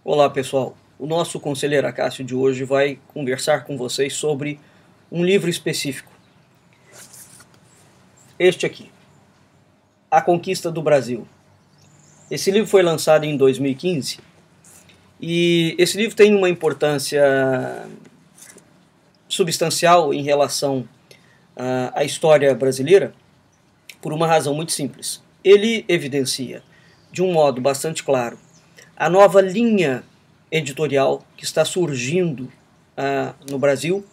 Olá pessoal, o nosso Conselheiro Acácio de hoje vai conversar com vocês sobre um livro específico. Este aqui, A Conquista do Brasil. Esse livro foi lançado em 2015 e esse livro tem uma importância substancial em relação à história brasileira por uma razão muito simples. Ele evidencia, de um modo bastante claro, a nova linha editorial que está surgindo no Brasil.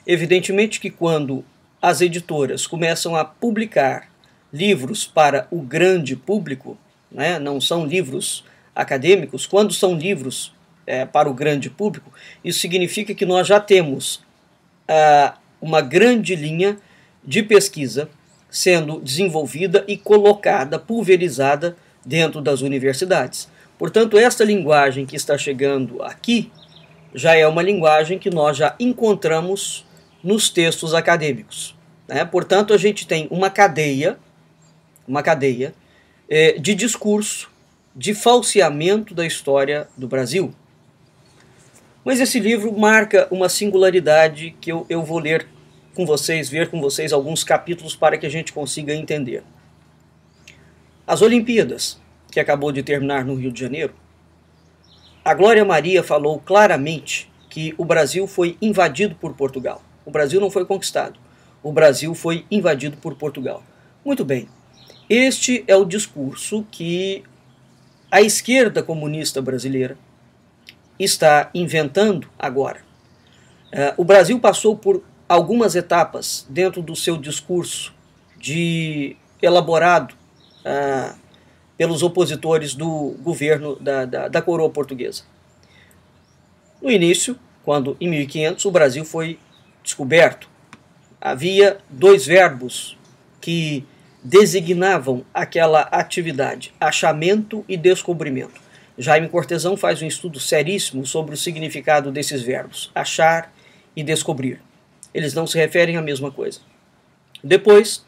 Evidentemente que quando as editoras começam a publicar livros para o grande público, né, não são livros acadêmicos, quando são livros para o grande público, isso significa que nós já temos uma grande linha de pesquisa sendo desenvolvida e colocada, pulverizada dentro das universidades. Portanto, esta linguagem que está chegando aqui já é uma linguagem que nós já encontramos nos textos acadêmicos, né? Portanto, a gente tem uma cadeia de discurso, de falseamento da história do Brasil. Mas esse livro marca uma singularidade que eu vou ler com vocês, ver com vocês alguns capítulos para que a gente consiga entender. As Olimpíadas, que acabou de terminar no Rio de Janeiro, a Glória Maria falou claramente que o Brasil foi invadido por Portugal. O Brasil não foi conquistado. O Brasil foi invadido por Portugal. Muito bem. Este é o discurso que a esquerda comunista brasileira está inventando agora. O Brasil passou por algumas etapas dentro do seu discurso elaborado pelos opositores do governo da coroa portuguesa. No início, quando em 1500 o Brasil foi descoberto, havia dois verbos que designavam aquela atividade: achamento e descobrimento. Jaime Cortesão faz um estudo seríssimo sobre o significado desses verbos, achar e descobrir. Eles não se referem à mesma coisa. Depois,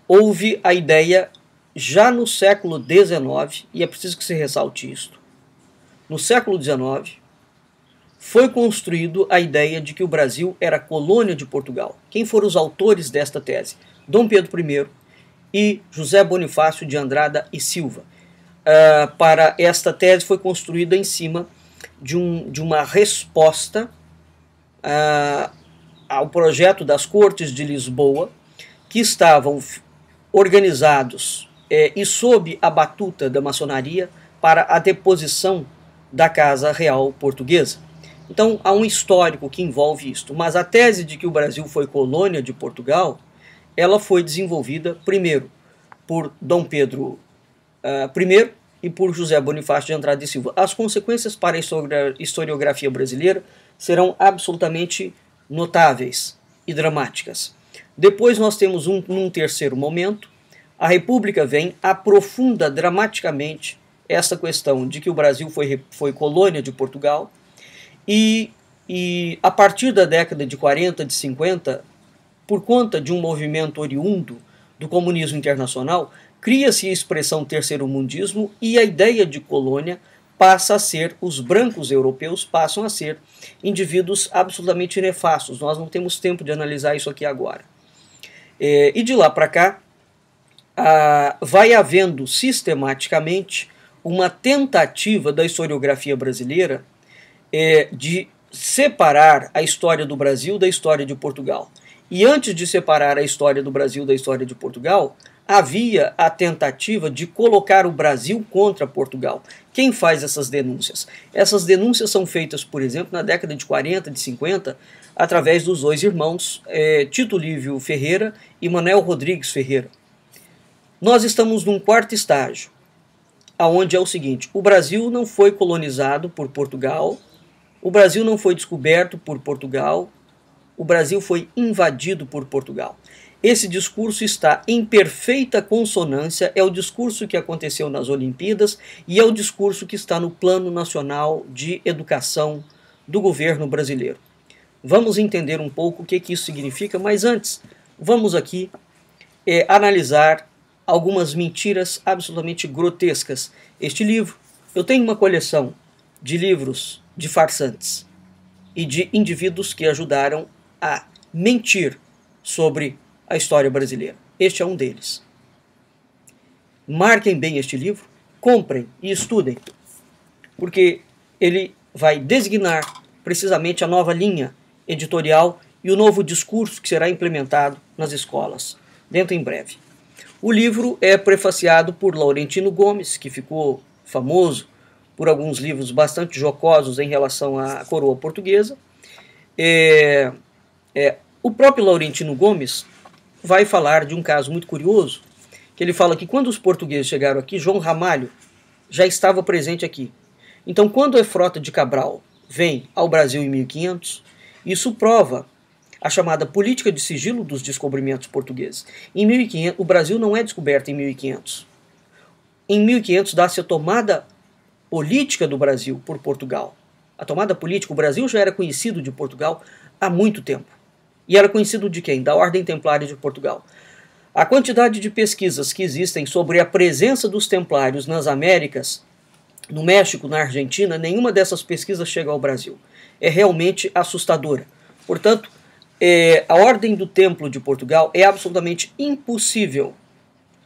houve a ideia, já no século XIX, e é preciso que se ressalte isto, no século XIX, foi construído a ideia de que o Brasil era colônia de Portugal. Quem foram os autores desta tese? Dom Pedro I e José Bonifácio de Andrada e Silva. Para esta tese foi construída em cima de uma resposta ao projeto das Cortes de Lisboa, que estavam organizados e sob a batuta da maçonaria para a deposição da Casa Real Portuguesa. Então há um histórico que envolve isto, mas a tese de que o Brasil foi colônia de Portugal, ela foi desenvolvida primeiro por Dom Pedro I e por José Bonifácio de Andrada e Silva. As consequências para a historiografia brasileira serão absolutamente notáveis e dramáticas. Depois nós temos num terceiro momento, a República vem, aprofunda dramaticamente essa questão de que o Brasil foi colônia de Portugal e a partir da década de 40, de 50, por conta de um movimento oriundo do comunismo internacional, cria-se a expressão terceiro-mundismo e a ideia de colônia passa a ser, os brancos europeus passam a ser indivíduos absolutamente nefastos. Nós não temos tempo de analisar isso aqui agora. E de lá para cá, vai havendo sistematicamente uma tentativa da historiografia brasileira de separar a história do Brasil da história de Portugal. E antes de separar a história do Brasil da história de Portugal, havia a tentativa de colocar o Brasil contra Portugal. Quem faz essas denúncias? Essas denúncias são feitas, por exemplo, na década de 40, de 50, através dos dois irmãos, Tito Lívio Ferreira e Manuel Rodrigues Ferreira. Nós estamos num quarto estágio, onde é o seguinte: o Brasil não foi colonizado por Portugal, o Brasil não foi descoberto por Portugal, o Brasil foi invadido por Portugal. Esse discurso está em perfeita consonância, é o discurso que aconteceu nas Olimpíadas e é o discurso que está no Plano Nacional de Educação do governo brasileiro. Vamos entender um pouco o que isso significa, mas antes, vamos aqui analisar algumas mentiras absolutamente grotescas. Este livro, eu tenho uma coleção de livros de farsantes e de indivíduos que ajudaram a mentir sobre a história brasileira. Este é um deles. Marquem bem este livro, comprem e estudem, porque ele vai designar precisamente a nova linha editorial e o novo discurso que será implementado nas escolas, dentro em breve. O livro é prefaciado por Laurentino Gomes, que ficou famoso por alguns livros bastante jocosos em relação à coroa portuguesa. O próprio Laurentino Gomes vai falar de um caso muito curioso, que ele fala que quando os portugueses chegaram aqui, João Ramalho já estava presente aqui. Então, quando a frota de Cabral vem ao Brasil em 1500, isso prova a chamada política de sigilo dos descobrimentos portugueses. Em 1500, o Brasil não é descoberto em 1500. Em 1500 dá-se a tomada política do Brasil por Portugal. A tomada política, o Brasil já era conhecido de Portugal há muito tempo. E era conhecido de quem? Da Ordem Templária de Portugal. A quantidade de pesquisas que existem sobre a presença dos templários nas Américas, no México, na Argentina, nenhuma dessas pesquisas chega ao Brasil. É realmente assustadora. Portanto, a Ordem do Templo de Portugal é absolutamente impossível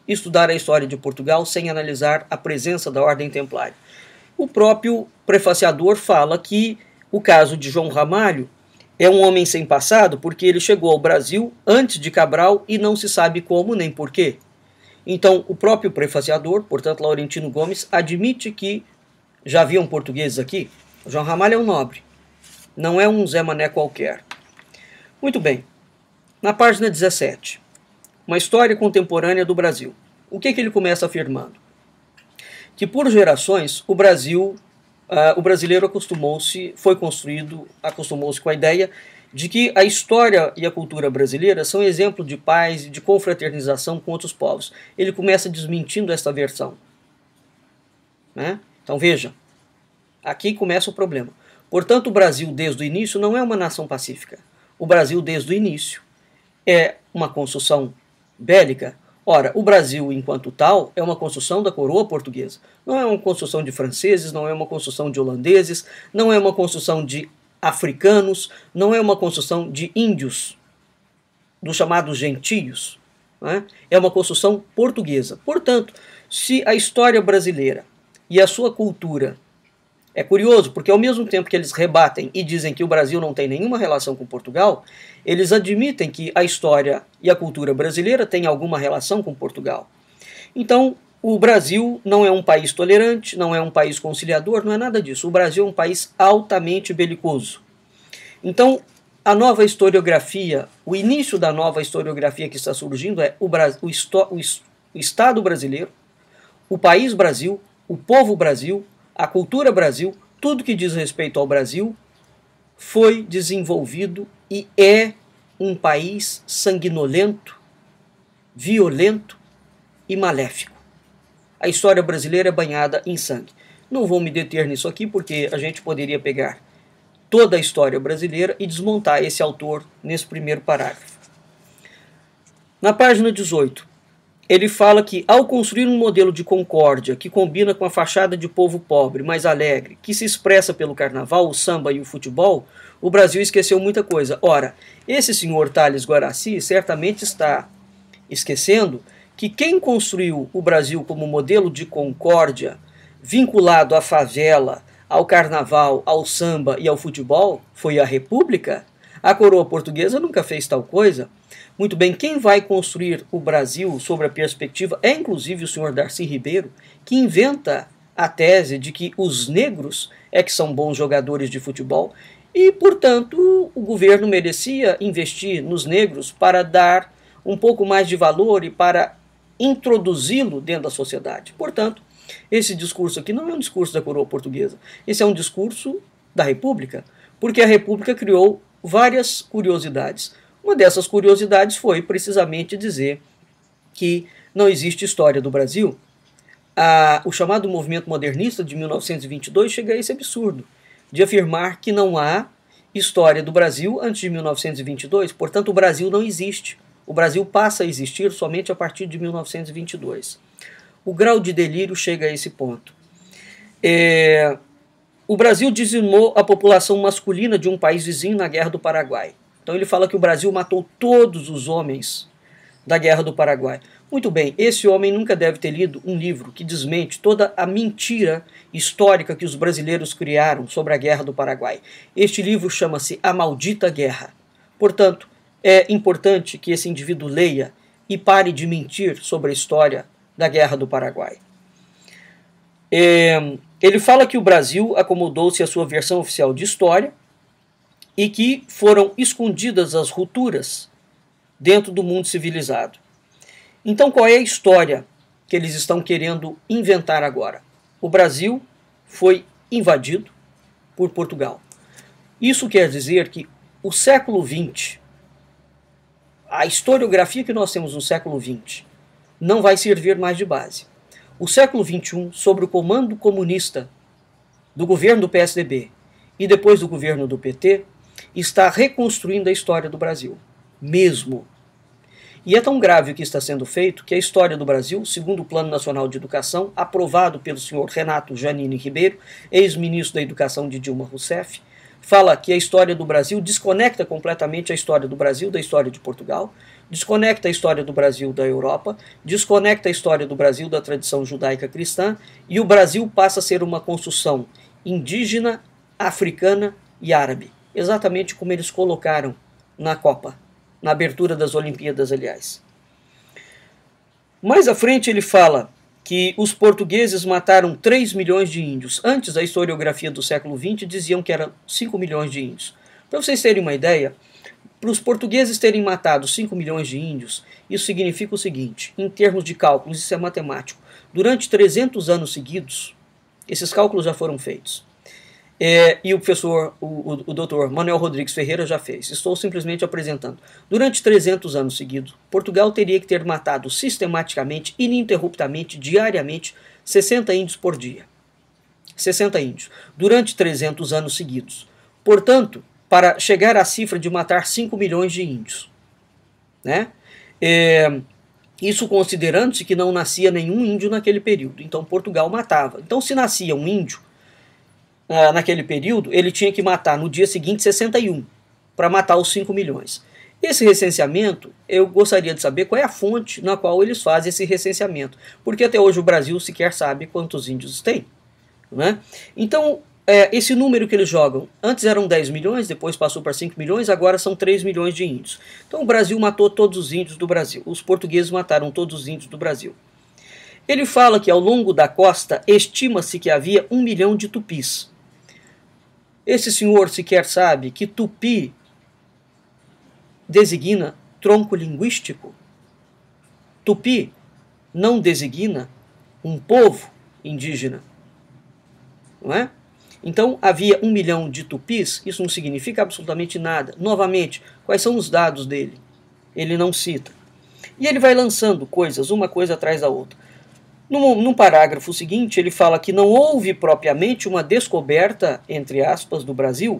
estudar a história de Portugal sem analisar a presença da Ordem Templária. O próprio prefaciador fala que o caso de João Ramalho é um homem sem passado porque ele chegou ao Brasil antes de Cabral e não se sabe como nem porquê. Então, o próprio prefaciador, portanto, Laurentino Gomes, admite que já haviam portugueses aqui. João Ramalho é um nobre, não é um Zé Mané qualquer. Muito bem, na página 17, uma história contemporânea do Brasil. O que ele começa afirmando? Que por gerações o brasileiro acostumou-se com a ideia de que a história e a cultura brasileira são exemplo de paz e de confraternização com outros povos. Ele começa desmentindo esta versão. Né? Então veja, aqui começa o problema. Portanto, o Brasil desde o início não é uma nação pacífica. O Brasil desde o início é uma construção bélica. Ora, o Brasil, enquanto tal, é uma construção da coroa portuguesa. Não é uma construção de franceses, não é uma construção de holandeses, não é uma construção de africanos, não é uma construção de índios, dos chamados gentios. Né? É uma construção portuguesa. Portanto, se a história brasileira e a sua cultura... É curioso, porque ao mesmo tempo que eles rebatem e dizem que o Brasil não tem nenhuma relação com Portugal, eles admitem que a história e a cultura brasileira têm alguma relação com Portugal. Então, o Brasil não é um país tolerante, não é um país conciliador, não é nada disso. O Brasil é um país altamente belicoso. Então, a nova historiografia, o início da nova historiografia que está surgindo é o Estado brasileiro, o país Brasil, o povo Brasil, a cultura Brasil, tudo que diz respeito ao Brasil, foi desenvolvido e é um país sanguinolento, violento e maléfico. A história brasileira é banhada em sangue. Não vou me deter nisso aqui porque a gente poderia pegar toda a história brasileira e desmontar esse autor nesse primeiro parágrafo. Na página 18, ele fala que, ao construir um modelo de concórdia que combina com a fachada de povo pobre, mais alegre, que se expressa pelo carnaval, o samba e o futebol, o Brasil esqueceu muita coisa. Ora, esse senhor Tales Guaraci certamente está esquecendo que quem construiu o Brasil como modelo de concórdia, vinculado à favela, ao carnaval, ao samba e ao futebol, foi a República. A coroa portuguesa nunca fez tal coisa. Muito bem, quem vai construir o Brasil sobre a perspectiva é inclusive o senhor Darcy Ribeiro, que inventa a tese de que os negros é que são bons jogadores de futebol e, portanto, o governo merecia investir nos negros para dar um pouco mais de valor e para introduzi-lo dentro da sociedade. Portanto, esse discurso aqui não é um discurso da coroa portuguesa, esse é um discurso da República, porque a República criou várias curiosidades. Uma dessas curiosidades foi precisamente dizer que não existe história do Brasil. O chamado movimento modernista de 1922 chega a esse absurdo de afirmar que não há história do Brasil antes de 1922, portanto o Brasil não existe. O Brasil passa a existir somente a partir de 1922. O grau de delírio chega a esse ponto. o Brasil dizimou a população masculina de um país vizinho na Guerra do Paraguai. Então ele fala que o Brasil matou todos os homens da Guerra do Paraguai. Muito bem, esse homem nunca deve ter lido um livro que desmente toda a mentira histórica que os brasileiros criaram sobre a Guerra do Paraguai. Este livro chama-se A Maldita Guerra. Portanto, é importante que esse indivíduo leia e pare de mentir sobre a história da Guerra do Paraguai. Ele fala que o Brasil acomodou-se à sua versão oficial de história e que foram escondidas as rupturas dentro do mundo civilizado. Então, qual é a história que eles estão querendo inventar agora? O Brasil foi invadido por Portugal. Isso quer dizer que o século XX, a historiografia que nós temos no século XX, não vai servir mais de base. O século XXI, sob o comando comunista do governo do PSDB e depois do governo do PT, está reconstruindo a história do Brasil, mesmo. E é tão grave o que está sendo feito que a história do Brasil, segundo o Plano Nacional de Educação, aprovado pelo senhor Renato Janine Ribeiro, ex-ministro da Educação de Dilma Rousseff, fala que a história do Brasil desconecta completamente a história do Brasil da história de Portugal, desconecta a história do Brasil da Europa, desconecta a história do Brasil da tradição judaica cristã, e o Brasil passa a ser uma construção indígena, africana e árabe, exatamente como eles colocaram na Copa, na abertura das Olimpíadas, aliás. Mais à frente ele fala que os portugueses mataram 3 milhões de índios. Antes, a historiografia do século XX diziam que eram 5 milhões de índios. Para vocês terem uma ideia, para os portugueses terem matado 5 milhões de índios, isso significa o seguinte, em termos de cálculos, isso é matemático, durante 300 anos seguidos, esses cálculos já foram feitos. E o professor, o doutor Manuel Rodrigues Ferreira já fez. Estou simplesmente apresentando. Durante 300 anos seguidos, Portugal teria que ter matado sistematicamente, ininterruptamente, diariamente, 60 índios por dia. 60 índios. Durante 300 anos seguidos. Portanto, para chegar à cifra de matar 5 milhões de índios. Né? Isso considerando-se que não nascia nenhum índio naquele período. Então Portugal matava. Então se nascia um índio, naquele período, ele tinha que matar no dia seguinte 61 para matar os 5 milhões. Esse recenseamento, eu gostaria de saber qual é a fonte na qual eles fazem esse recenseamento, porque até hoje o Brasil sequer sabe quantos índios tem. Né? Então, esse número que eles jogam, antes eram 10 milhões, depois passou para 5 milhões, agora são 3 milhões de índios. Então o Brasil matou todos os índios do Brasil, os portugueses mataram todos os índios do Brasil. Ele fala que ao longo da costa estima-se que havia 1 milhão de tupis. Esse senhor sequer sabe que tupi designa tronco linguístico. Tupi não designa um povo indígena. Não é? Então havia 1 milhão de tupis, isso não significa absolutamente nada. Novamente, quais são os dados dele? Ele não cita. E ele vai lançando coisas, uma coisa atrás da outra. No parágrafo seguinte, ele fala que não houve propriamente uma descoberta, entre aspas, do Brasil,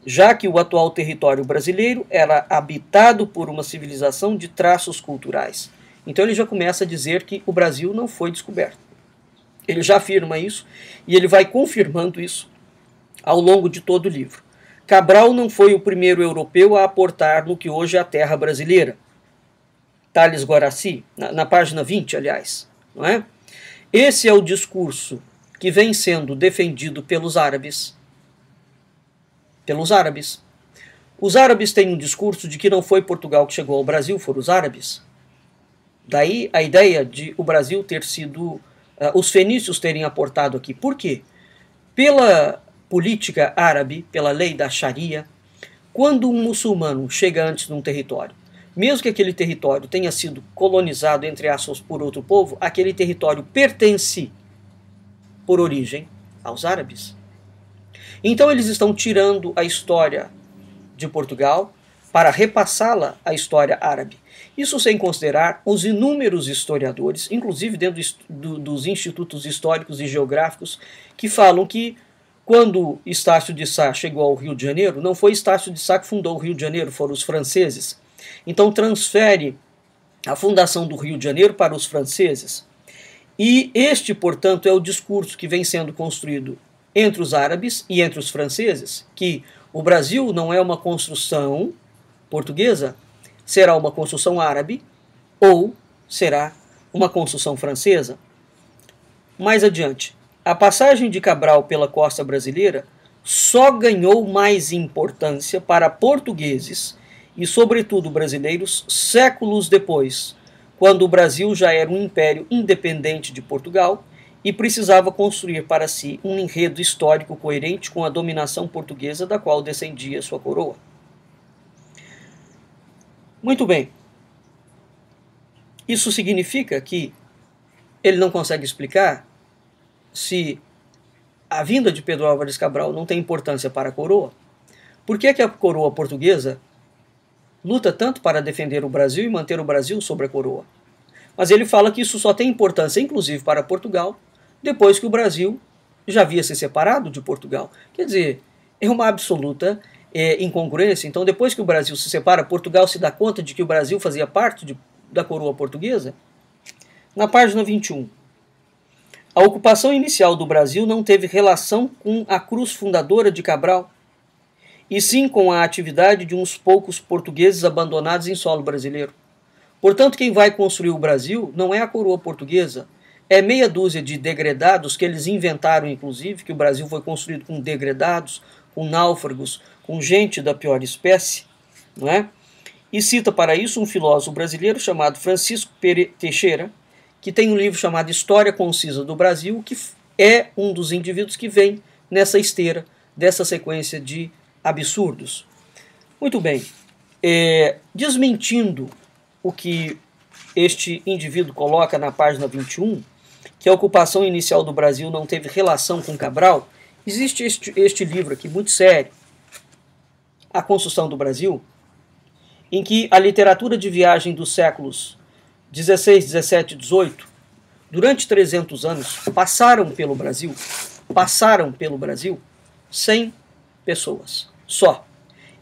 já que o atual território brasileiro era habitado por uma civilização de traços culturais. Então ele já começa a dizer que o Brasil não foi descoberto. Ele já afirma isso e ele vai confirmando isso ao longo de todo o livro. Cabral não foi o primeiro europeu a aportar no que hoje é a terra brasileira. Tales Guaraci, na página 20, aliás, não é? Esse é o discurso que vem sendo defendido pelos árabes. Pelos árabes. Os árabes têm um discurso de que não foi Portugal que chegou ao Brasil, foram os árabes. Daí a ideia de o Brasil ter sido, os fenícios terem aportado aqui. Por quê? Pela política árabe, pela lei da Sharia, quando um muçulmano chega antes num território, mesmo que aquele território tenha sido colonizado, entre aspas, por outro povo, aquele território pertence, por origem, aos árabes. Então eles estão tirando a história de Portugal para repassá-la à história árabe. Isso sem considerar os inúmeros historiadores, inclusive dentro dos institutos históricos e geográficos, que falam que quando Estácio de Sá chegou ao Rio de Janeiro, não foi Estácio de Sá que fundou o Rio de Janeiro, foram os franceses. Então transfere a fundação do Rio de Janeiro para os franceses. E este, portanto, é o discurso que vem sendo construído entre os árabes e entre os franceses, que o Brasil não é uma construção portuguesa, será uma construção árabe ou será uma construção francesa. Mais adiante, a passagem de Cabral pela costa brasileira só ganhou mais importância para portugueses e, sobretudo, brasileiros séculos depois, quando o Brasil já era um império independente de Portugal e precisava construir para si um enredo histórico coerente com a dominação portuguesa da qual descendia sua coroa. Muito bem. Isso significa que ele não consegue explicar se a vinda de Pedro Álvares Cabral não tem importância para a coroa. Por que a coroa portuguesa luta tanto para defender o Brasil e manter o Brasil sobre a coroa? Mas ele fala que isso só tem importância, inclusive, para Portugal, depois que o Brasil já havia se separado de Portugal. Quer dizer, é uma absoluta incongruência. Então, depois que o Brasil se separa, Portugal se dá conta de que o Brasil fazia parte da coroa portuguesa? Na página 21. A ocupação inicial do Brasil não teve relação com a cruz fundadora de Cabral, e sim com a atividade de uns poucos portugueses abandonados em solo brasileiro. Portanto, quem vai construir o Brasil não é a coroa portuguesa, é meia dúzia de degredados que eles inventaram, inclusive, que o Brasil foi construído com degredados, com náufragos, com gente da pior espécie, não é? E cita para isso um filósofo brasileiro chamado Francisco Teixeira, que tem um livro chamado História Concisa do Brasil, que é um dos indivíduos que vem nessa esteira, dessa sequência de absurdos. Muito bem, desmentindo o que este indivíduo coloca na página 21, que a ocupação inicial do Brasil não teve relação com Cabral, existe este livro aqui muito sério, A Construção do Brasil, em que a literatura de viagem dos séculos 16, 17 e 18, durante 300 anos, passaram pelo Brasil 100 pessoas, só.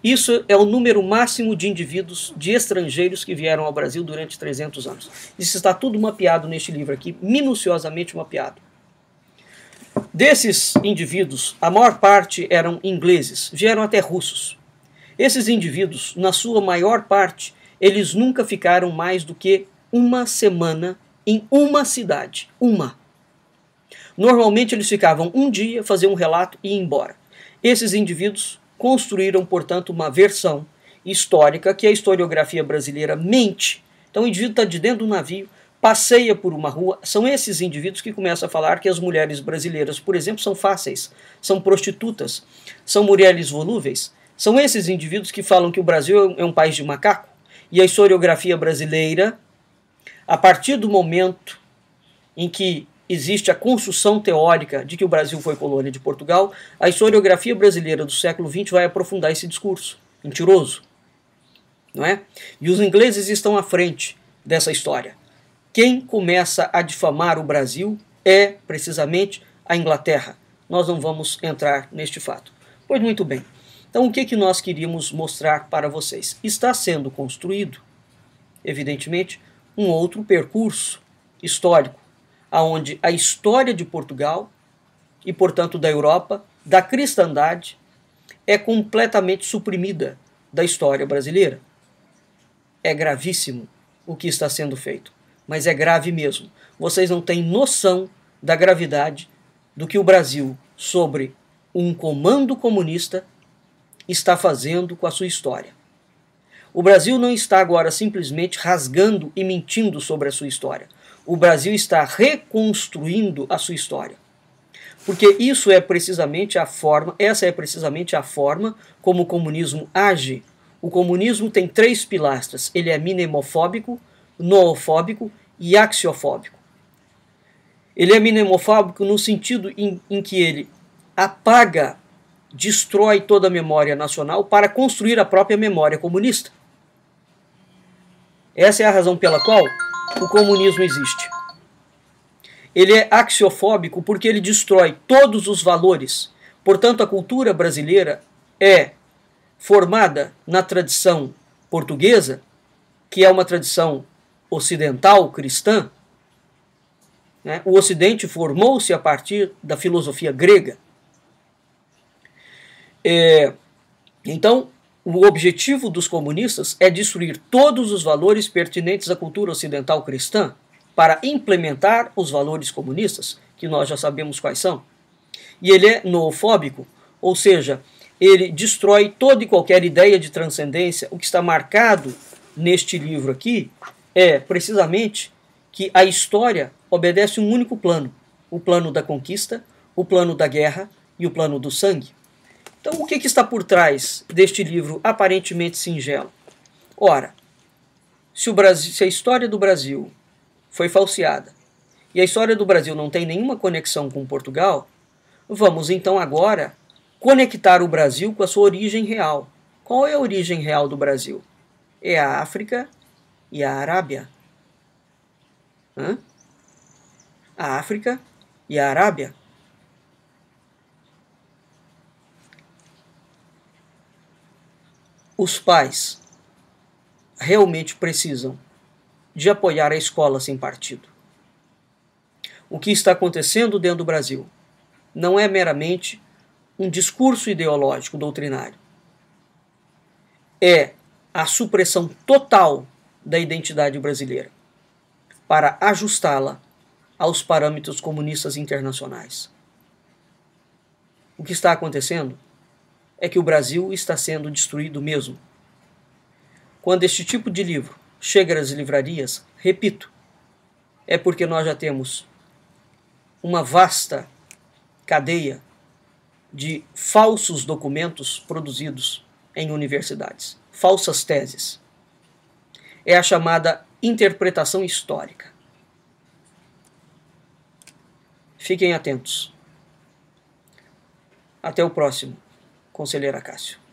Isso é o número máximo de indivíduos, de estrangeiros que vieram ao Brasil durante 300 anos. Isso está tudo mapeado neste livro aqui, minuciosamente mapeado. Desses indivíduos, a maior parte eram ingleses, vieram até russos. Esses indivíduos, na sua maior parte, eles nunca ficaram mais do que uma semana em uma cidade. Uma. Normalmente eles ficavam um dia, faziam um relato e iam embora. Esses indivíduos construíram, portanto, uma versão histórica que a historiografia brasileira mente. Então o indivíduo está de dentro do navio, passeia por uma rua. São esses indivíduos que começam a falar que as mulheres brasileiras, por exemplo, são fáceis, são prostitutas, são mulheres volúveis. São esses indivíduos que falam que o Brasil é um país de macaco. E a historiografia brasileira, a partir do momento em que existe a construção teórica de que o Brasil foi colônia de Portugal, a historiografia brasileira do século XX vai aprofundar esse discurso mentiroso, não é? E os ingleses estão à frente dessa história. Quem começa a difamar o Brasil é precisamente a Inglaterra. Nós não vamos entrar neste fato. Pois muito bem. Então o que nós queríamos mostrar para vocês? Está sendo construído, evidentemente, um outro percurso histórico, onde a história de Portugal e, portanto, da Europa, da cristandade, é completamente suprimida da história brasileira. É gravíssimo o que está sendo feito, mas é grave mesmo. Vocês não têm noção da gravidade do que o Brasil, sobre um comando comunista, está fazendo com a sua história. O Brasil não está agora simplesmente rasgando e mentindo sobre a sua história. O Brasil está reconstruindo a sua história. Porque isso é precisamente a forma, essa é precisamente a forma como o comunismo age. O comunismo tem 3 pilastras. Ele é minemofóbico, noofóbico e axiofóbico. Ele é minemofóbico no sentido em que ele apaga, destrói toda a memória nacional para construir a própria memória comunista. Essa é a razão pela qual o comunismo existe. Ele é axiofóbico porque ele destrói todos os valores. Portanto, a cultura brasileira é formada na tradição portuguesa, que é uma tradição ocidental, cristã. O Ocidente formou-se a partir da filosofia grega. Então, o objetivo dos comunistas é destruir todos os valores pertinentes à cultura ocidental cristã para implementar os valores comunistas, que nós já sabemos quais são. E ele é noofóbico, ou seja, ele destrói toda e qualquer ideia de transcendência. O que está marcado neste livro aqui é precisamente que a história obedece um único plano: o plano da conquista, o plano da guerra e o plano do sangue. Então, o que está por trás deste livro aparentemente singelo? Ora, se a história do Brasil foi falseada e a história do Brasil não tem nenhuma conexão com Portugal, vamos então agora conectar o Brasil com a sua origem real. Qual é a origem real do Brasil? É a África e a Arábia. A África e a Arábia. Os pais realmente precisam de apoiar a escola sem partido. O que está acontecendo dentro do Brasil não é meramente um discurso ideológico doutrinário. É a supressão total da identidade brasileira para ajustá-la aos parâmetros comunistas internacionais. O que está acontecendo é que o Brasil está sendo destruído mesmo. Quando este tipo de livro chega às livrarias, repito, é porque nós já temos uma vasta cadeia de falsos documentos produzidos em universidades, falsas teses. É a chamada interpretação histórica. Fiquem atentos. Até o próximo, Conselheiro Acácio.